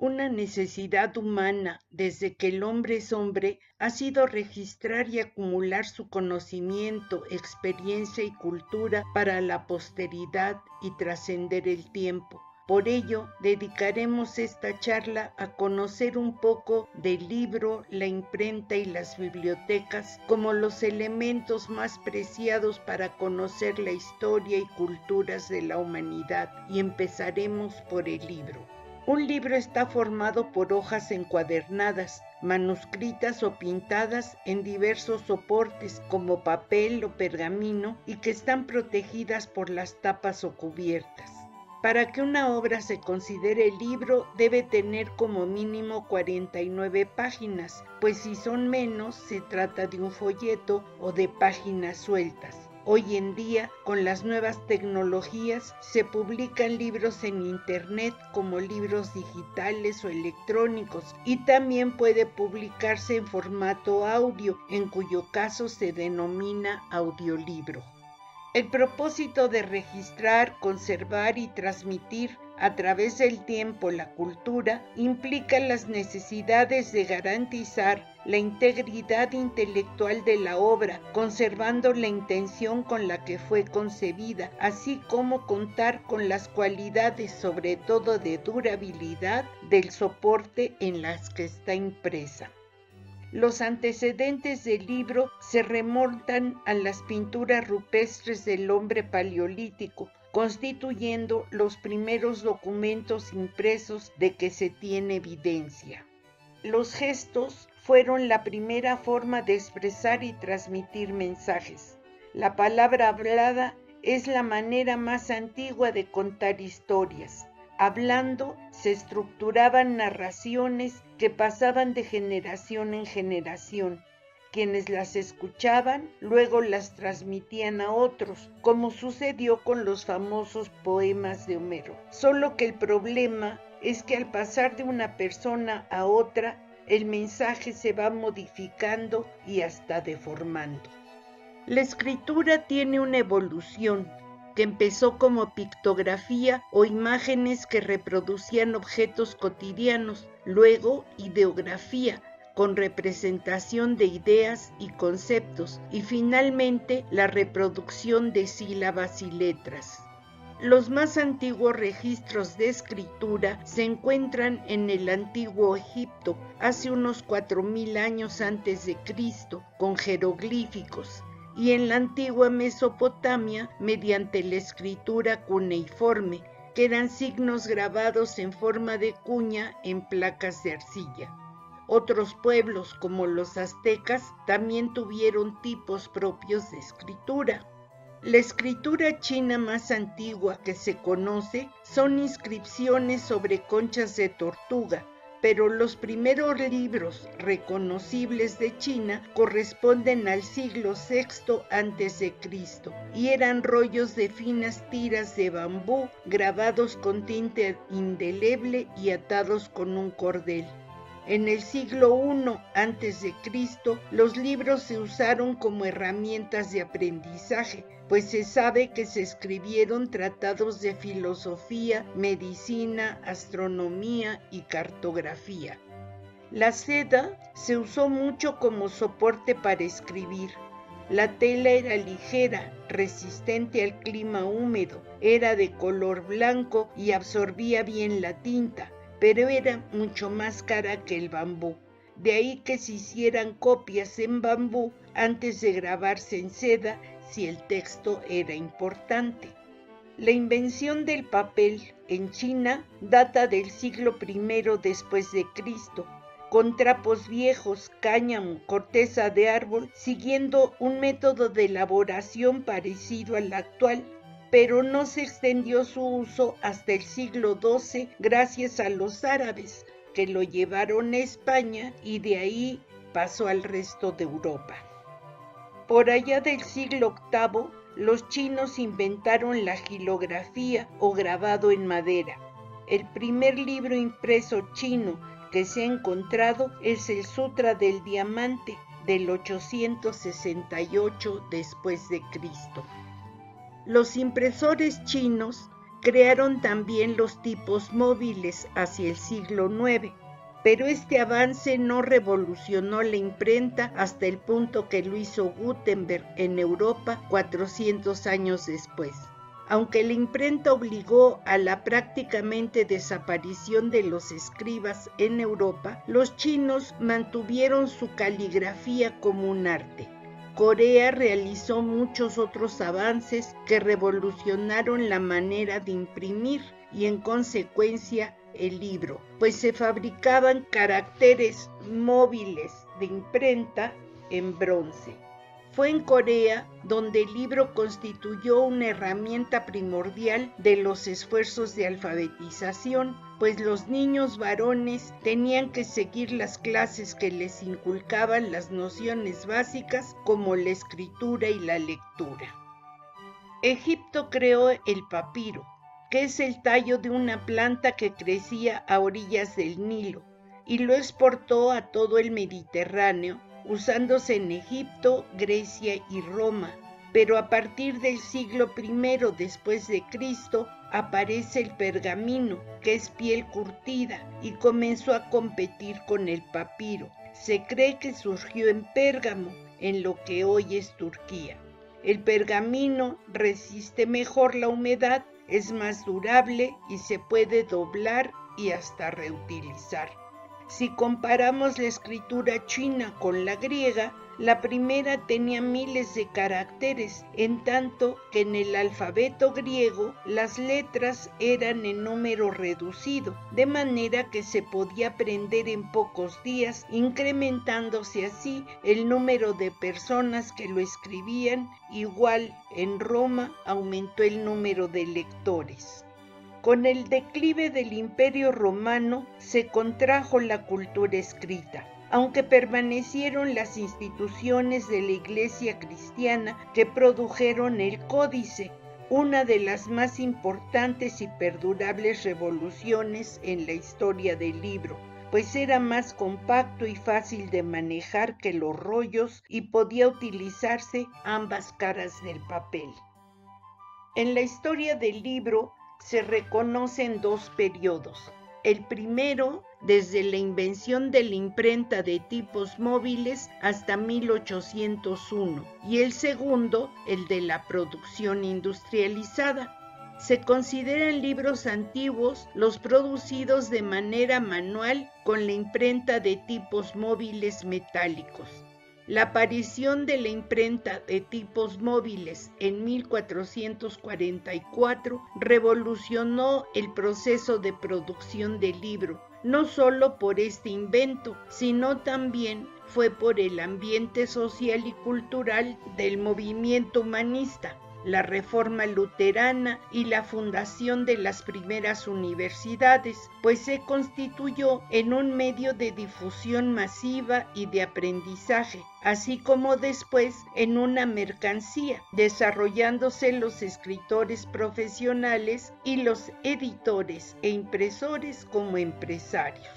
Una necesidad humana desde que el hombre es hombre ha sido registrar y acumular su conocimiento, experiencia y cultura para la posteridad y trascender el tiempo. Por ello, dedicaremos esta charla a conocer un poco del libro, la imprenta y las bibliotecas como los elementos más preciados para conocer la historia y culturas de la humanidad, y empezaremos por el libro. Un libro está formado por hojas encuadernadas, manuscritas o pintadas en diversos soportes como papel o pergamino y que están protegidas por las tapas o cubiertas. Para que una obra se considere libro debe tener como mínimo 49 páginas, pues si son menos se trata de un folleto o de páginas sueltas. Hoy en día, con las nuevas tecnologías, se publican libros en internet como libros digitales o electrónicos y también puede publicarse en formato audio, en cuyo caso se denomina audiolibro. El propósito de registrar, conservar y transmitir a través del tiempo la cultura implica las necesidades de garantizar la integridad intelectual de la obra, conservando la intención con la que fue concebida, así como contar con las cualidades, sobre todo de durabilidad, del soporte en las que está impresa. Los antecedentes del libro se remontan a las pinturas rupestres del hombre paleolítico, constituyendo los primeros documentos impresos de que se tiene evidencia. Los gestos fueron la primera forma de expresar y transmitir mensajes. La palabra hablada es la manera más antigua de contar historias. Hablando se estructuraban narraciones que pasaban de generación en generación. Quienes las escuchaban luego las transmitían a otros, como sucedió con los famosos poemas de Homero. Solo que el problema es que al pasar de una persona a otra, el mensaje se va modificando y hasta deformando. La escritura tiene una evolución que empezó como pictografía o imágenes que reproducían objetos cotidianos, luego ideografía, con representación de ideas y conceptos, y finalmente la reproducción de sílabas y letras. Los más antiguos registros de escritura se encuentran en el antiguo Egipto, hace unos 4000 años antes de Cristo, con jeroglíficos, y en la antigua Mesopotamia mediante la escritura cuneiforme, que eran signos grabados en forma de cuña en placas de arcilla. Otros pueblos, como los aztecas, también tuvieron tipos propios de escritura. La escritura china más antigua que se conoce son inscripciones sobre conchas de tortuga, pero los primeros libros reconocibles de China corresponden al siglo VI a.C. y eran rollos de finas tiras de bambú grabados con tinta indeleble y atados con un cordel. En el siglo I a.C., los libros se usaron como herramientas de aprendizaje, pues se sabe que se escribieron tratados de filosofía, medicina, astronomía y cartografía. La seda se usó mucho como soporte para escribir. La tela era ligera, resistente al clima húmedo, era de color blanco y absorbía bien la tinta, pero era mucho más cara que el bambú. De ahí que se hicieran copias en bambú antes de grabarse en seda si el texto era importante. La invención del papel en China data del siglo I después de Cristo, con trapos viejos, cáñamo, corteza de árbol, siguiendo un método de elaboración parecido al actual, pero no se extendió su uso hasta el siglo XII gracias a los árabes, que lo llevaron a España y de ahí pasó al resto de Europa. Por allá del siglo VIII, los chinos inventaron la xilografía o grabado en madera. El primer libro impreso chino que se ha encontrado es el Sutra del Diamante del 868 después de Cristo. Los impresores chinos Crearon también los tipos móviles hacia el siglo IX, pero este avance no revolucionó la imprenta hasta el punto que lo hizo Gutenberg en Europa 400 años después. Aunque la imprenta obligó a la prácticamente desaparición de los escribas en Europa, los chinos mantuvieron su caligrafía como un arte. Corea realizó muchos otros avances que revolucionaron la manera de imprimir y en consecuencia el libro, pues se fabricaban caracteres móviles de imprenta en bronce. Fue en Corea donde el libro constituyó una herramienta primordial de los esfuerzos de alfabetización, pues los niños varones tenían que seguir las clases que les inculcaban las nociones básicas como la escritura y la lectura. Egipto creó el papiro, que es el tallo de una planta que crecía a orillas del Nilo, y lo exportó a todo el Mediterráneo, usándose en Egipto, Grecia y Roma. Pero a partir del siglo I después de Cristo aparece el pergamino, que es piel curtida, y comenzó a competir con el papiro. Se cree que surgió en Pérgamo, en lo que hoy es Turquía. El pergamino resiste mejor la humedad, es más durable y se puede doblar y hasta reutilizar. Si comparamos la escritura china con la griega, la primera tenía miles de caracteres, en tanto que en el alfabeto griego las letras eran en número reducido, de manera que se podía aprender en pocos días, incrementándose así el número de personas que lo escribían. Igual, en Roma aumentó el número de lectores. Con el declive del Imperio Romano se contrajo la cultura escrita, aunque permanecieron las instituciones de la Iglesia cristiana que produjeron el Códice, una de las más importantes y perdurables revoluciones en la historia del libro, pues era más compacto y fácil de manejar que los rollos y podía utilizarse ambas caras del papel. En la historia del libro se reconocen dos periodos. El primero, desde la invención de la imprenta de tipos móviles hasta 1801, y el segundo, el de la producción industrializada. Se consideran libros antiguos los producidos de manera manual con la imprenta de tipos móviles metálicos. La aparición de la imprenta de tipos móviles en 1444 revolucionó el proceso de producción del libro, no solo por este invento, sino también fue por el ambiente social y cultural del movimiento humanista, la Reforma Luterana y la fundación de las primeras universidades, pues se constituyó en un medio de difusión masiva y de aprendizaje, así como después en una mercancía, desarrollándose los escritores profesionales y los editores e impresores como empresarios.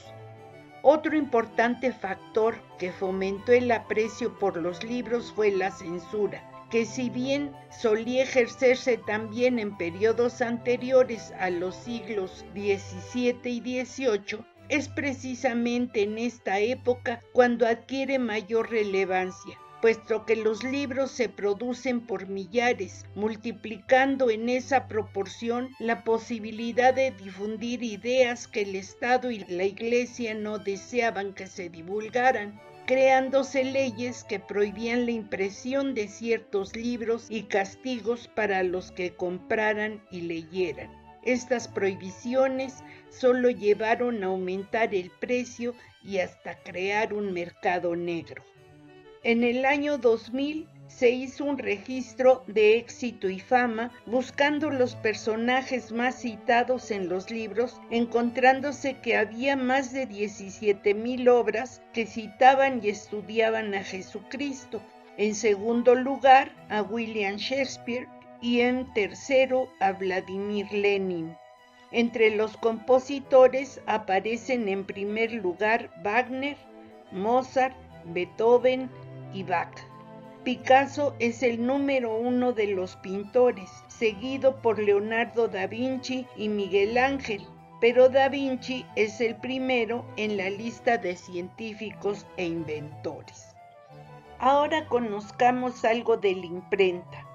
Otro importante factor que fomentó el aprecio por los libros fue la censura, que si bien solía ejercerse también en periodos anteriores a los siglos XVII y XVIII, es precisamente en esta época cuando adquiere mayor relevancia, puesto que los libros se producen por millares, multiplicando en esa proporción la posibilidad de difundir ideas que el Estado y la Iglesia no deseaban que se divulgaran, creándose leyes que prohibían la impresión de ciertos libros y castigos para los que compraran y leyeran. Estas prohibiciones solo llevaron a aumentar el precio y hasta crear un mercado negro. En el año 2000 se hizo un registro de éxito y fama buscando los personajes más citados en los libros, encontrándose que había más de 17,000 obras que citaban y estudiaban a Jesucristo, en segundo lugar a William Shakespeare y en tercero a Vladimir Lenin. Entre los compositores aparecen en primer lugar Wagner, Mozart, Beethoven y Bach. Picasso es el número 1 de los pintores, seguido por Leonardo da Vinci y Miguel Ángel, pero da Vinci es el primero en la lista de científicos e inventores. Ahora conozcamos algo de la imprenta,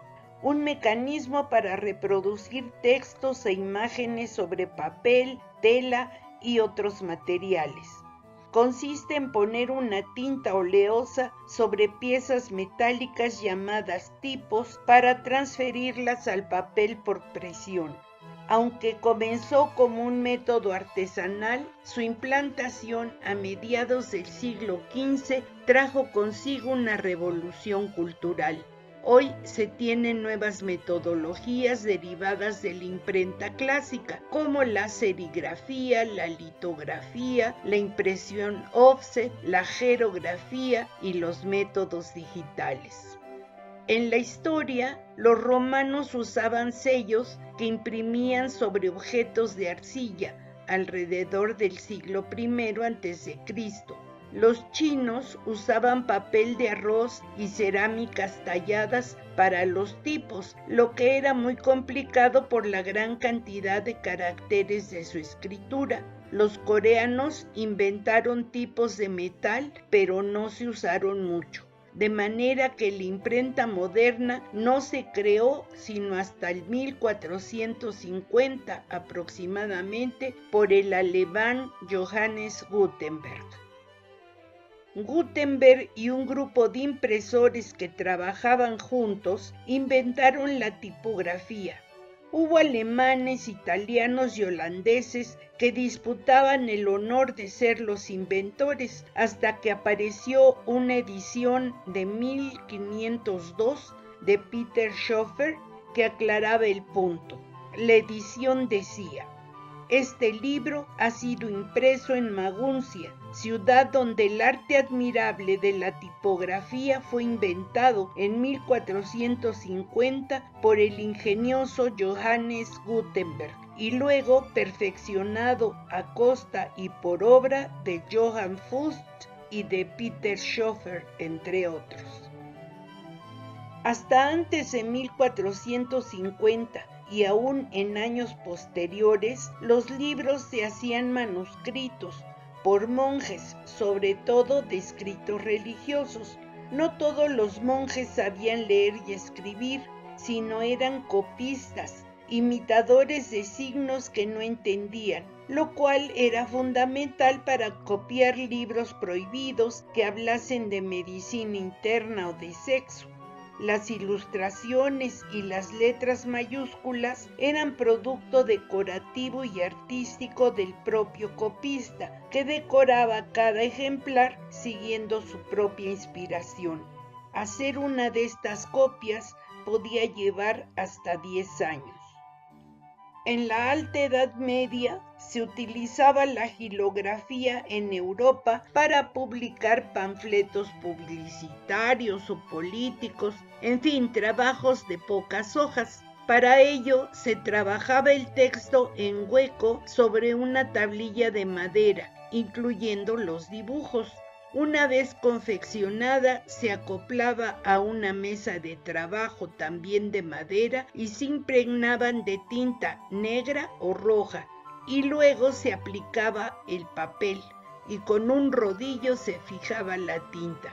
un mecanismo para reproducir textos e imágenes sobre papel, tela y otros materiales. Consiste en poner una tinta oleosa sobre piezas metálicas llamadas tipos para transferirlas al papel por presión. Aunque comenzó como un método artesanal, su implantación a mediados del siglo XV trajo consigo una revolución cultural. Hoy se tienen nuevas metodologías derivadas de la imprenta clásica, como la serigrafía, la litografía, la impresión offset, la xerografía y los métodos digitales. En la historia, los romanos usaban sellos que imprimían sobre objetos de arcilla alrededor del siglo I a.C. Los chinos usaban papel de arroz y cerámicas talladas para los tipos, lo que era muy complicado por la gran cantidad de caracteres de su escritura. Los coreanos inventaron tipos de metal, pero no se usaron mucho, de manera que la imprenta moderna no se creó sino hasta el 1450 aproximadamente por el alemán Johannes Gutenberg. Gutenberg y un grupo de impresores que trabajaban juntos inventaron la tipografía. Hubo alemanes, italianos y holandeses que disputaban el honor de ser los inventores hasta que apareció una edición de 1502 de Peter Schoeffer que aclaraba el punto. La edición decía: este libro ha sido impreso en Maguncia, ciudad donde el arte admirable de la tipografía fue inventado en 1450 por el ingenioso Johannes Gutenberg y luego perfeccionado a costa y por obra de Johann Fust y de Peter Schoeffer, entre otros. Hasta antes de 1450 y aún en años posteriores, los libros se hacían manuscritos por monjes, sobre todo de escritos religiosos. No todos los monjes sabían leer y escribir, sino eran copistas, imitadores de signos que no entendían, lo cual era fundamental para copiar libros prohibidos que hablasen de medicina interna o de sexo. Las ilustraciones y las letras mayúsculas eran producto decorativo y artístico del propio copista, que decoraba cada ejemplar siguiendo su propia inspiración. Hacer una de estas copias podía llevar hasta 10 años. En la Alta Edad Media se utilizaba la xilografía en Europa para publicar panfletos publicitarios o políticos, en fin, trabajos de pocas hojas. Para ello se trabajaba el texto en hueco sobre una tablilla de madera, incluyendo los dibujos. Una vez confeccionada, se acoplaba a una mesa de trabajo también de madera y se impregnaban de tinta negra o roja, y luego se aplicaba el papel y con un rodillo se fijaba la tinta.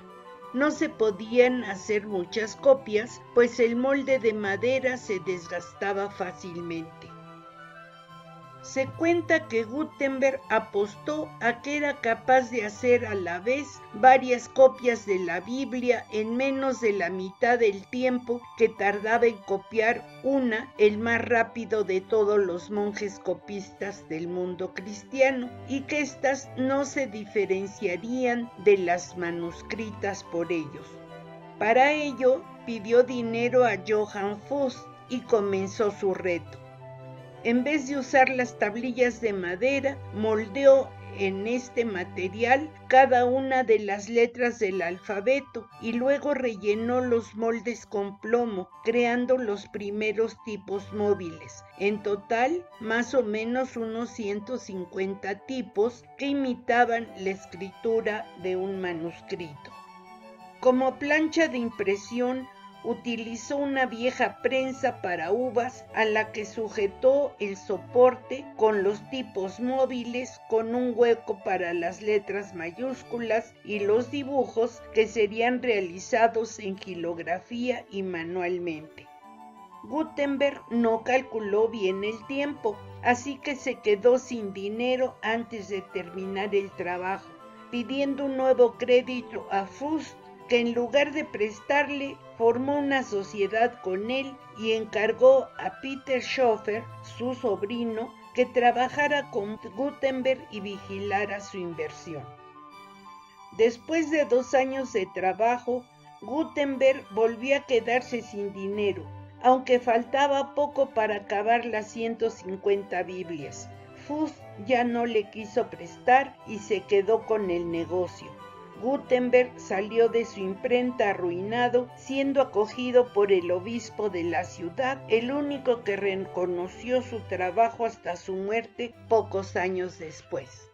No se podían hacer muchas copias, pues el molde de madera se desgastaba fácilmente. Se cuenta que Gutenberg apostó a que era capaz de hacer a la vez varias copias de la Biblia en menos de la mitad del tiempo que tardaba en copiar una, el más rápido de todos los monjes copistas del mundo cristiano, y que éstas no se diferenciarían de las manuscritas por ellos. Para ello, pidió dinero a Johann Fust y comenzó su reto. En vez de usar las tablillas de madera, moldeó en este material cada una de las letras del alfabeto y luego rellenó los moldes con plomo, creando los primeros tipos móviles. En total, más o menos unos 150 tipos que imitaban la escritura de un manuscrito. Como plancha de impresión, utilizó una vieja prensa para uvas a la que sujetó el soporte con los tipos móviles con un hueco para las letras mayúsculas y los dibujos que serían realizados en xilografía y manualmente. Gutenberg no calculó bien el tiempo, así que se quedó sin dinero antes de terminar el trabajo, pidiendo un nuevo crédito a Fust, que en lugar de prestarle, formó una sociedad con él y encargó a Peter Schoeffer, su sobrino, que trabajara con Gutenberg y vigilara su inversión. Después de 2 años de trabajo, Gutenberg volvió a quedarse sin dinero, aunque faltaba poco para acabar las 150 Biblias. Fust ya no le quiso prestar y se quedó con el negocio. Gutenberg salió de su imprenta arruinado, siendo acogido por el obispo de la ciudad, el único que reconoció su trabajo hasta su muerte pocos años después.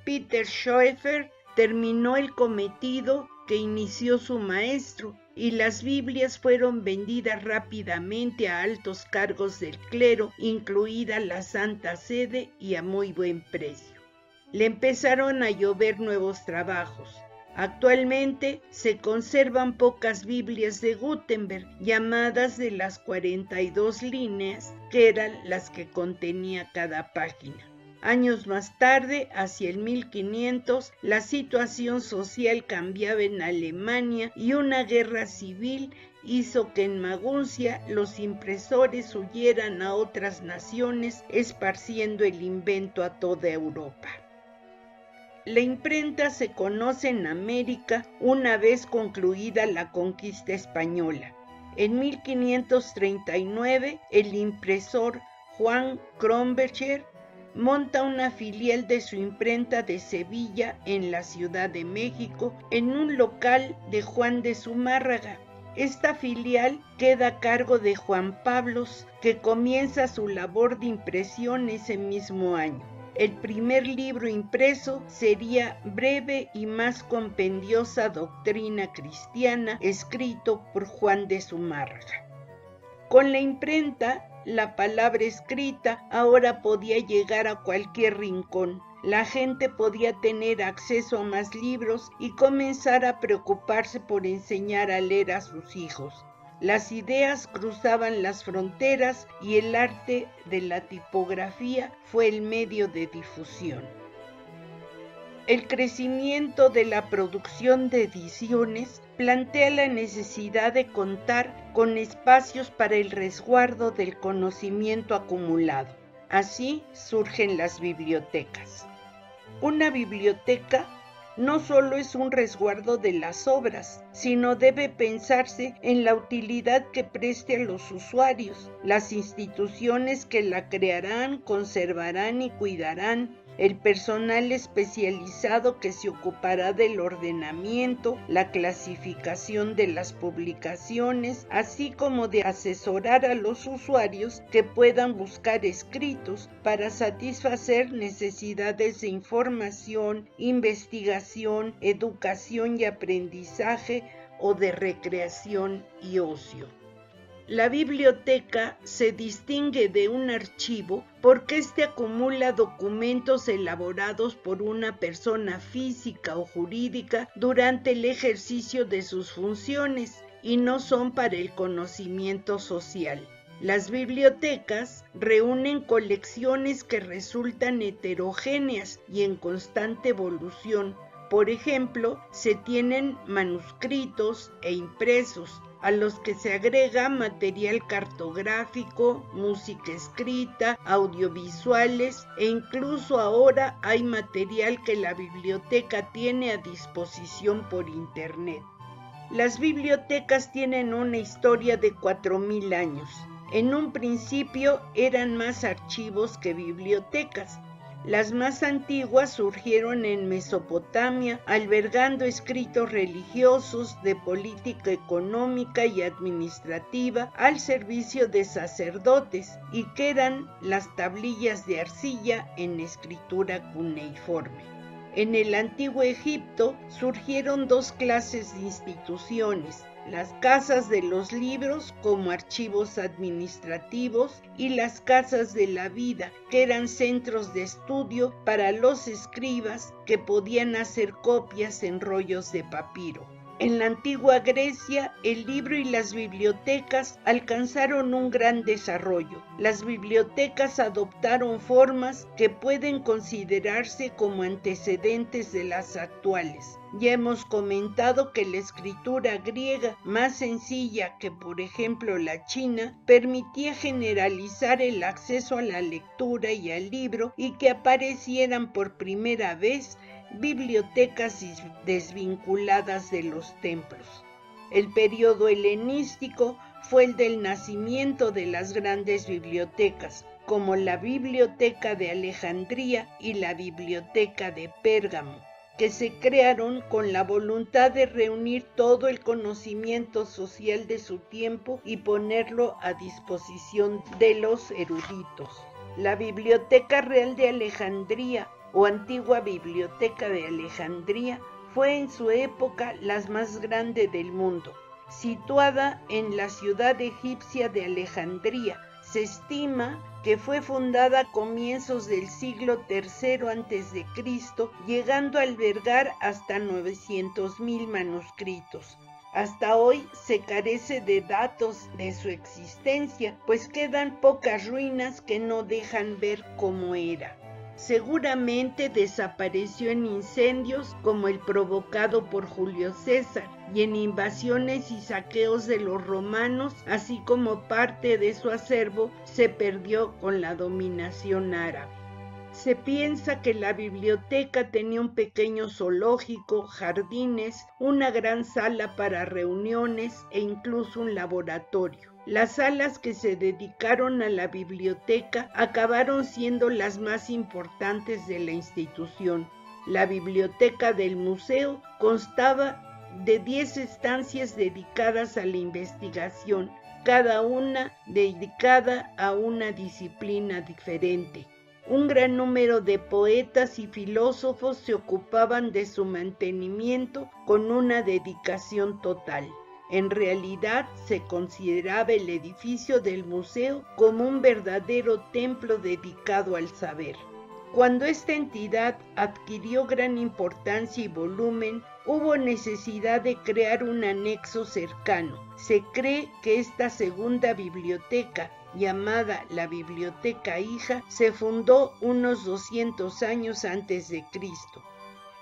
Peter Schoeffer terminó el cometido que inició su maestro, y las Biblias fueron vendidas rápidamente a altos cargos del clero, incluida la Santa Sede, y a muy buen precio. Le empezaron a llover nuevos trabajos. Actualmente se conservan pocas Biblias de Gutenberg, llamadas de las 42 líneas, que eran las que contenía cada página. Años más tarde, hacia el 1500, la situación social cambiaba en Alemania y una guerra civil hizo que en Maguncia los impresores huyeran a otras naciones, esparciendo el invento a toda Europa. La imprenta se conoce en América una vez concluida la conquista española. En 1539, el impresor Juan Kronberger monta una filial de su imprenta de Sevilla en la Ciudad de México, en un local de Juan de Zumárraga. Esta filial queda a cargo de Juan Pablos, que comienza su labor de impresión ese mismo año. El primer libro impreso sería Breve y más compendiosa doctrina cristiana, escrito por Juan de Zumárraga. Con la imprenta, la palabra escrita ahora podía llegar a cualquier rincón. La gente podía tener acceso a más libros y comenzar a preocuparse por enseñar a leer a sus hijos. Las ideas cruzaban las fronteras y el arte de la tipografía fue el medio de difusión. El crecimiento de la producción de ediciones plantea la necesidad de contar con espacios para el resguardo del conocimiento acumulado. Así surgen las bibliotecas. Una biblioteca no solo es un resguardo de las obras, sino debe pensarse en la utilidad que preste a los usuarios, las instituciones que la crearán, conservarán y cuidarán, el personal especializado que se ocupará del ordenamiento, la clasificación de las publicaciones, así como de asesorar a los usuarios que puedan buscar escritos para satisfacer necesidades de información, investigación, educación y aprendizaje o de recreación y ocio. La biblioteca se distingue de un archivo porque éste acumula documentos elaborados por una persona física o jurídica durante el ejercicio de sus funciones y no son para el conocimiento social. Las bibliotecas reúnen colecciones que resultan heterogéneas y en constante evolución. Por ejemplo, se tienen manuscritos e impresos, a los que se agrega material cartográfico, música escrita, audiovisuales e incluso ahora hay material que la biblioteca tiene a disposición por internet. Las bibliotecas tienen una historia de 4000 años. En un principio eran más archivos que bibliotecas. Las más antiguas surgieron en Mesopotamia, albergando escritos religiosos, de política económica y administrativa al servicio de sacerdotes, y que eran las tablillas de arcilla en escritura cuneiforme. En el antiguo Egipto surgieron dos clases de instituciones: las casas de los libros como archivos administrativos y las casas de la vida, que eran centros de estudio para los escribas que podían hacer copias en rollos de papiro. En la antigua Grecia, el libro y las bibliotecas alcanzaron un gran desarrollo. Las bibliotecas adoptaron formas que pueden considerarse como antecedentes de las actuales. Ya hemos comentado que la escritura griega, más sencilla que por ejemplo la china, permitía generalizar el acceso a la lectura y al libro y que aparecieran por primera vez bibliotecas desvinculadas de los templos. El periodo helenístico fue el del nacimiento de las grandes bibliotecas, como la Biblioteca de Alejandría y la Biblioteca de Pérgamo, que se crearon con la voluntad de reunir todo el conocimiento social de su tiempo y ponerlo a disposición de los eruditos. La Biblioteca Real de Alejandría o Antigua Biblioteca de Alejandría fue en su época la más grande del mundo. Situada en la ciudad egipcia de Alejandría, se estima que fue fundada a comienzos del siglo III a.C., llegando a albergar hasta 900,000 manuscritos. Hasta hoy se carece de datos de su existencia, pues quedan pocas ruinas que no dejan ver cómo era. Seguramente desapareció en incendios como el provocado por Julio César y en invasiones y saqueos de los romanos, así como parte de su acervo se perdió con la dominación árabe. Se piensa que la biblioteca tenía un pequeño zoológico, jardines, una gran sala para reuniones e incluso un laboratorio. Las salas que se dedicaron a la biblioteca acabaron siendo las más importantes de la institución. La biblioteca del museo constaba de 10 estancias dedicadas a la investigación, cada una dedicada a una disciplina diferente. Un gran número de poetas y filósofos se ocupaban de su mantenimiento con una dedicación total. En realidad, se consideraba el edificio del museo como un verdadero templo dedicado al saber. Cuando esta entidad adquirió gran importancia y volumen, hubo necesidad de crear un anexo cercano. Se cree que esta segunda biblioteca, llamada la Biblioteca Hija, se fundó unos 200 años antes de Cristo.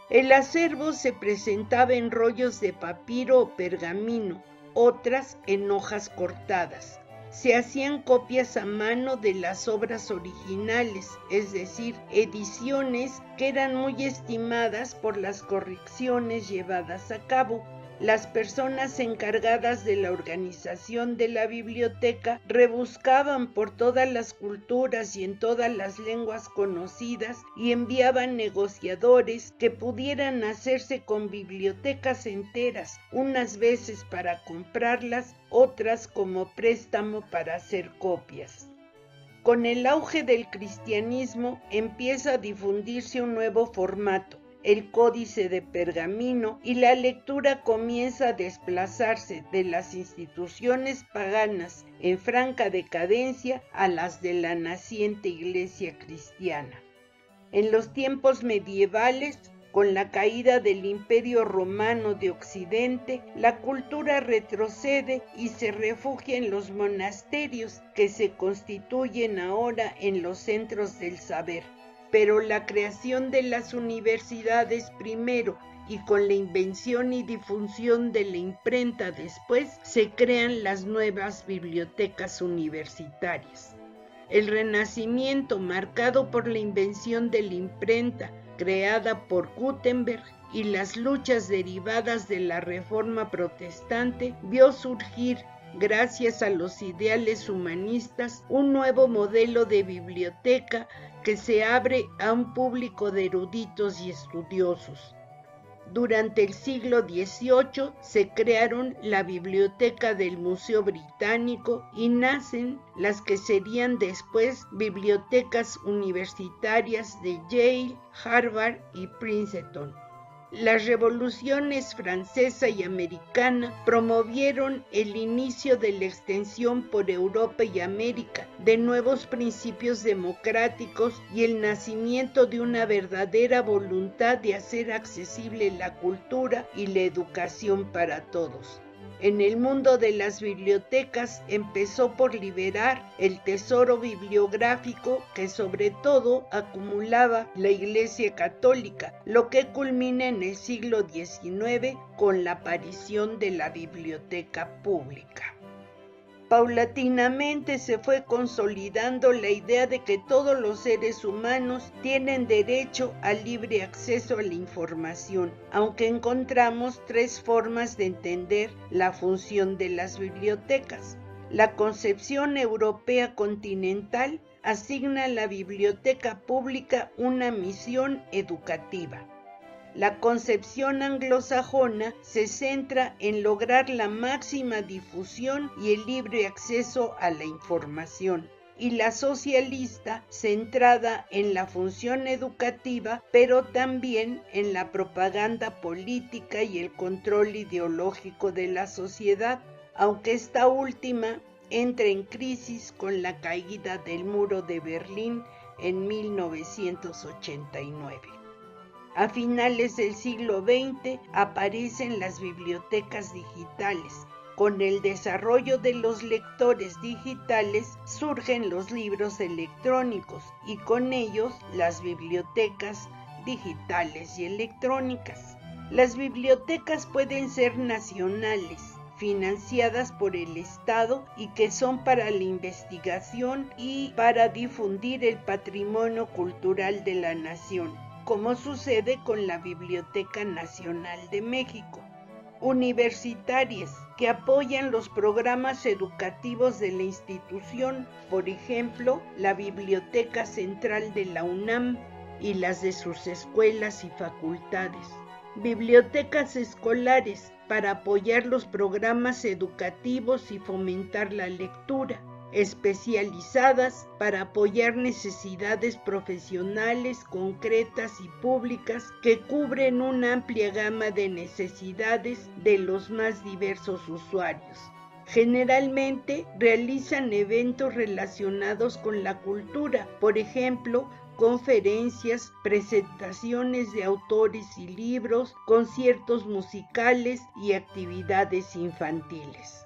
El acervo se presentaba en rollos de papiro o pergamino, otras en hojas cortadas. Se hacían copias a mano de las obras originales, es decir, ediciones que eran muy estimadas por las correcciones llevadas a cabo. Las personas encargadas de la organización de la biblioteca rebuscaban por todas las culturas y en todas las lenguas conocidas y enviaban negociadores que pudieran hacerse con bibliotecas enteras, unas veces para comprarlas, otras como préstamo para hacer copias. Con el auge del cristianismo empieza a difundirse un nuevo formato, el códice de pergamino, y la lectura comienza a desplazarse de las instituciones paganas en franca decadencia a las de la naciente iglesia cristiana. En los tiempos medievales, con la caída del Imperio Romano de Occidente, la cultura retrocede y se refugia en los monasterios que se constituyen ahora en los centros del saber. Pero la creación de las universidades primero y con la invención y difusión de la imprenta después, se crean las nuevas bibliotecas universitarias. El Renacimiento, marcado por la invención de la imprenta, creada por Gutenberg, y las luchas derivadas de la Reforma Protestante, vio surgir, gracias a los ideales humanistas, un nuevo modelo de biblioteca que se abre a un público de eruditos y estudiosos. Durante el siglo XVIII se crearon la Biblioteca del Museo Británico y nacen las que serían después bibliotecas universitarias de Yale, Harvard y Princeton. Las revoluciones francesa y americana promovieron el inicio de la extensión por Europa y América de nuevos principios democráticos y el nacimiento de una verdadera voluntad de hacer accesible la cultura y la educación para todos. En el mundo de las bibliotecas empezó por liberar el tesoro bibliográfico que sobre todo acumulaba la Iglesia Católica, lo que culmina en el siglo XIX con la aparición de la biblioteca pública. Paulatinamente se fue consolidando la idea de que todos los seres humanos tienen derecho al libre acceso a la información, aunque encontramos tres formas de entender la función de las bibliotecas. La concepción europea continental asigna a la biblioteca pública una misión educativa. La concepción anglosajona se centra en lograr la máxima difusión y el libre acceso a la información, y la socialista centrada en la función educativa, pero también en la propaganda política y el control ideológico de la sociedad, aunque esta última entra en crisis con la caída del muro de Berlín en 1989. A finales del siglo XX aparecen las bibliotecas digitales. Con el desarrollo de los lectores digitales surgen los libros electrónicos y con ellos las bibliotecas digitales y electrónicas. Las bibliotecas pueden ser nacionales, financiadas por el Estado y que son para la investigación y para difundir el patrimonio cultural de la nación, como sucede con la Biblioteca Nacional de México. Universitarias, que apoyan los programas educativos de la institución, por ejemplo, la Biblioteca Central de la UNAM y las de sus escuelas y facultades. Bibliotecas escolares, para apoyar los programas educativos y fomentar la lectura. Especializadas para apoyar necesidades profesionales concretas y públicas que cubren una amplia gama de necesidades de los más diversos usuarios. Generalmente realizan eventos relacionados con la cultura, por ejemplo, conferencias, presentaciones de autores y libros, conciertos musicales y actividades infantiles.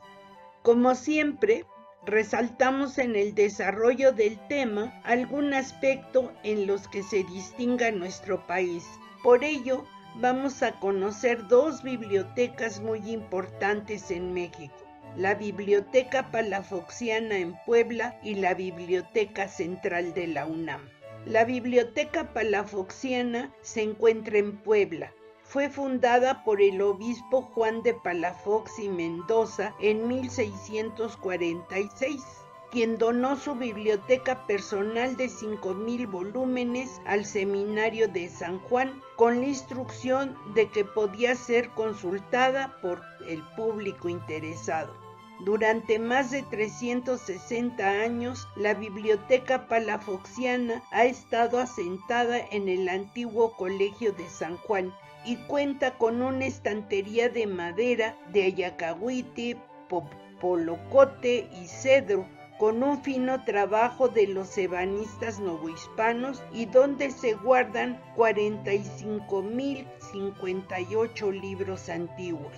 Como siempre, resaltamos en el desarrollo del tema algún aspecto en los que se distinga nuestro país. Por ello, vamos a conocer dos bibliotecas muy importantes en México: la Biblioteca Palafoxiana en Puebla y la Biblioteca Central de la UNAM. La Biblioteca Palafoxiana se encuentra en Puebla. Fue fundada por el obispo Juan de Palafox y Mendoza en 1646, quien donó su biblioteca personal de 5,000 volúmenes al Seminario de San Juan, con la instrucción de que podía ser consultada por el público interesado. Durante más de 360 años, la Biblioteca Palafoxiana ha estado asentada en el antiguo Colegio de San Juan y cuenta con una estantería de madera de ayacahuite, popolocote y cedro, con un fino trabajo de los ebanistas novohispanos y donde se guardan 45,058 libros antiguos.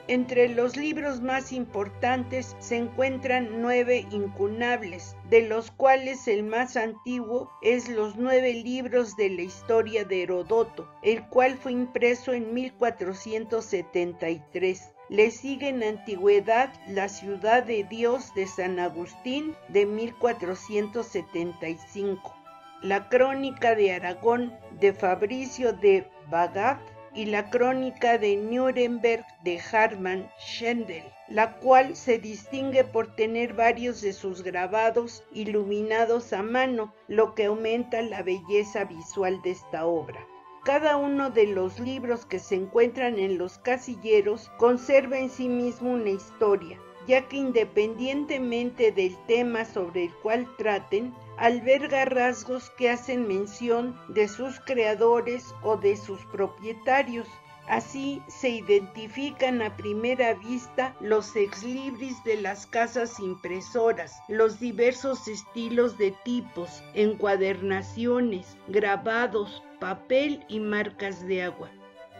Entre los libros más importantes se encuentran 9 incunables, de los cuales el más antiguo es los 9 libros de la historia de Heródoto, el cual fue impreso en 1473. Le sigue en antigüedad La ciudad de Dios de San Agustín de 1475, la Crónica de Aragón de Fabricio de Bagaf y la Crónica de Nuremberg de Hartmann Schendel, la cual se distingue por tener varios de sus grabados iluminados a mano, lo que aumenta la belleza visual de esta obra. Cada uno de los libros que se encuentran en los casilleros conserva en sí mismo una historia, ya que independientemente del tema sobre el cual traten, alberga rasgos que hacen mención de sus creadores o de sus propietarios. Así se identifican a primera vista los exlibris de las casas impresoras, los diversos estilos de tipos, encuadernaciones, grabados, papel y marcas de agua.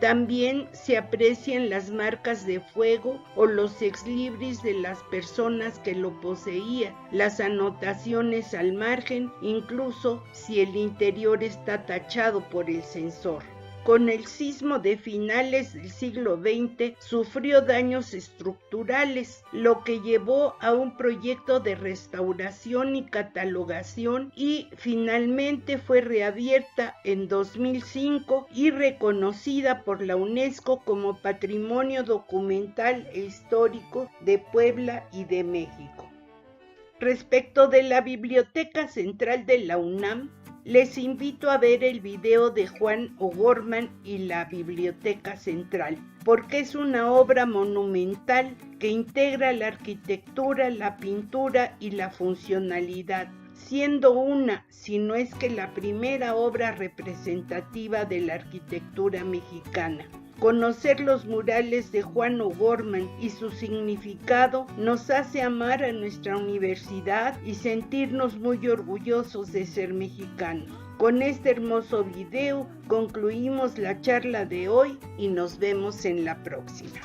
También se aprecian las marcas de fuego o los exlibris de las personas que lo poseían, las anotaciones al margen, incluso si el interior está tachado por el censor. Con el sismo de finales del siglo XX sufrió daños estructurales, lo que llevó a un proyecto de restauración y catalogación y finalmente fue reabierta en 2005 y reconocida por la UNESCO como Patrimonio Documental e Histórico de Puebla y de México. Respecto de la Biblioteca Central de la UNAM, les invito a ver el video de Juan O'Gorman y la Biblioteca Central, porque es una obra monumental que integra la arquitectura, la pintura y la funcionalidad, siendo una, si no es que la primera obra representativa de la arquitectura mexicana. Conocer los murales de Juan O'Gorman y su significado nos hace amar a nuestra universidad y sentirnos muy orgullosos de ser mexicanos. Con este hermoso video concluimos la charla de hoy y nos vemos en la próxima.